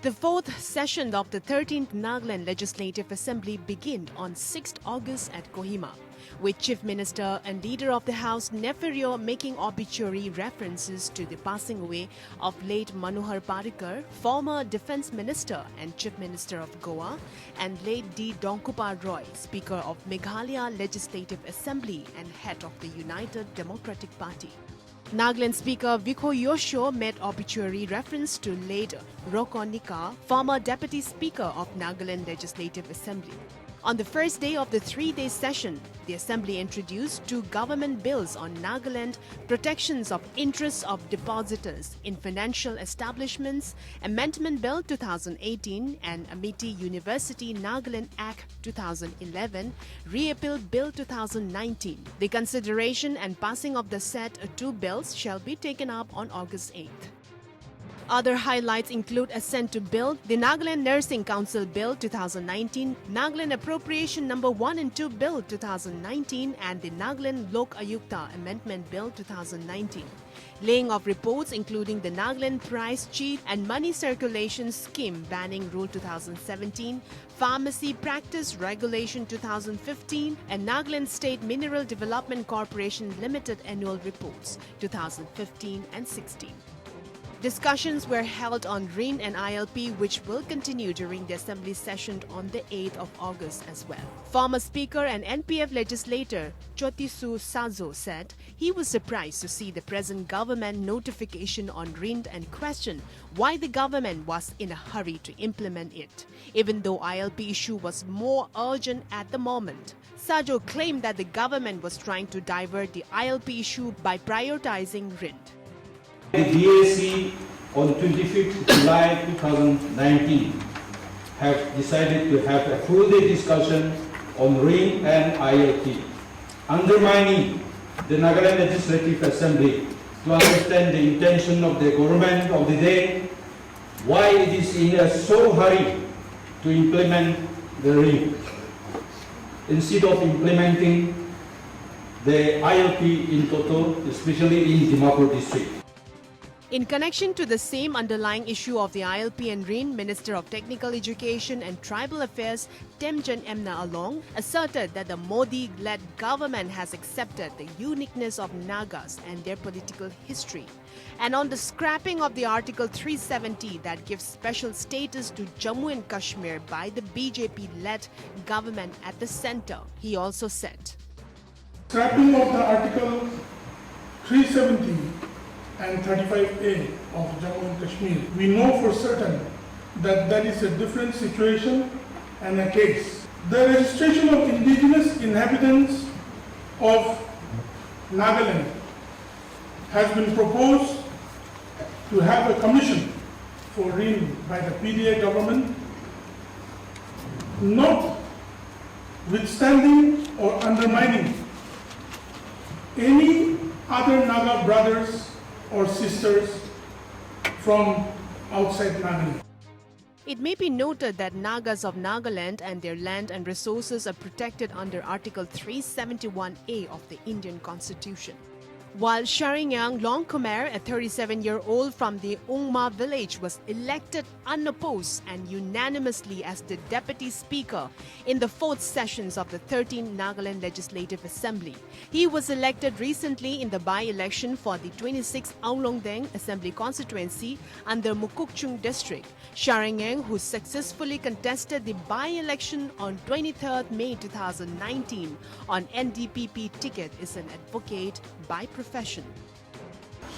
The fourth session of the 13th Nagaland Legislative Assembly began on 6th August at Kohima, with Chief Minister and Leader of the House Neferio making obituary references to the passing away of late Manohar Parrikar, former Defence Minister and Chief Minister of Goa, and late D. Longkumer Roy, Speaker of Meghalaya Legislative Assembly and head of the United Democratic Party. Nagaland Speaker Vikho Yosho made obituary reference to late Rokonika, former Deputy Speaker of Nagaland Legislative Assembly. On the first day of the three-day session, the Assembly introduced two government bills on Nagaland, protections of interests of depositors in financial establishments, Amendment Bill 2018 and Amity University Nagaland Act 2011, Reappeal Bill 2019. The consideration and passing of the said two bills shall be taken up on August 8th. Other highlights include assent to bill, the Nagaland Nursing Council Bill 2019, Nagaland Appropriation No. 1 and 2 Bill 2019 and the Nagaland Lok Ayukta Amendment Bill 2019. Laying of reports including the Nagaland Price Cheat and Money Circulation Scheme Banning Rule 2017, Pharmacy Practice Regulation 2015 and Nagaland State Mineral Development Corporation Limited Annual Reports 2015 and 16. Discussions were held on RIN and ILP, which will continue during the Assembly session on the 8th of August as well. Former Speaker and NPF legislator Chotisu Sazo said he was surprised to see the present government notification on RIN and questioned why the government was in a hurry to implement it, even though ILP issue was more urgent at the moment. Sajo claimed that the government was trying to divert the ILP issue by prioritizing RIN. The DAC on 25th July 2019 have decided to have a full-day discussion on RIN and ILP, undermining the Nagaland Legislative Assembly to understand the intention of the government of the day, why it is in a so hurry to implement the RIN, instead of implementing the ILP in total, especially in Dimapur district. In connection to the same underlying issue of the ILP and RIN, Minister of Technical Education and Tribal Affairs Temjan Emna Along asserted that the Modi-led government has accepted the uniqueness of Nagas and their political history. And on the scrapping of the Article 370 that gives special status to Jammu and Kashmir by the BJP-led government at the centre, he also said, Scrapping of the Article 370 and 35A of Jammu and Kashmir, we know for certain that that is a different situation and a case. The registration of indigenous inhabitants of Nagaland has been proposed to have a commission for RIN by the PDA government, notwithstanding or undermining any other Naga brothers or sisters from outside Nagaland. It may be noted that Nagas of Nagaland and their land and resources are protected under Article 371A of the Indian Constitution. While Sharingain Longkumer, a 37-year-old from the Ungma village, was elected unopposed and unanimously as the Deputy Speaker in the fourth sessions of the 13th Nagaland Legislative Assembly. He was elected recently in the by-election for the 26th Aulongdeng Assembly constituency under Mukokchung district. Sharingain, who successfully contested the by-election on 23rd May 2019 on NDPP ticket, is an advocate by profession.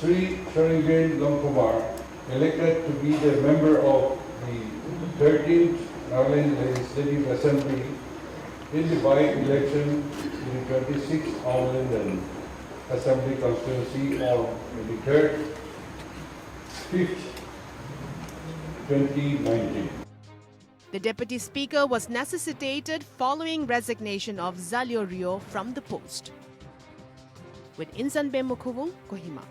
Sri Sharingain Longkumer, elected to be the member of the 13th Nagaland Legislative Assembly in the by-election in the 26th Nagaland Assembly constituency on the 3rd, 5th, 2019. The Deputy Speaker was necessitated following resignation of Zalio Rio from the post. With Insan Bemukuvung, Kohima.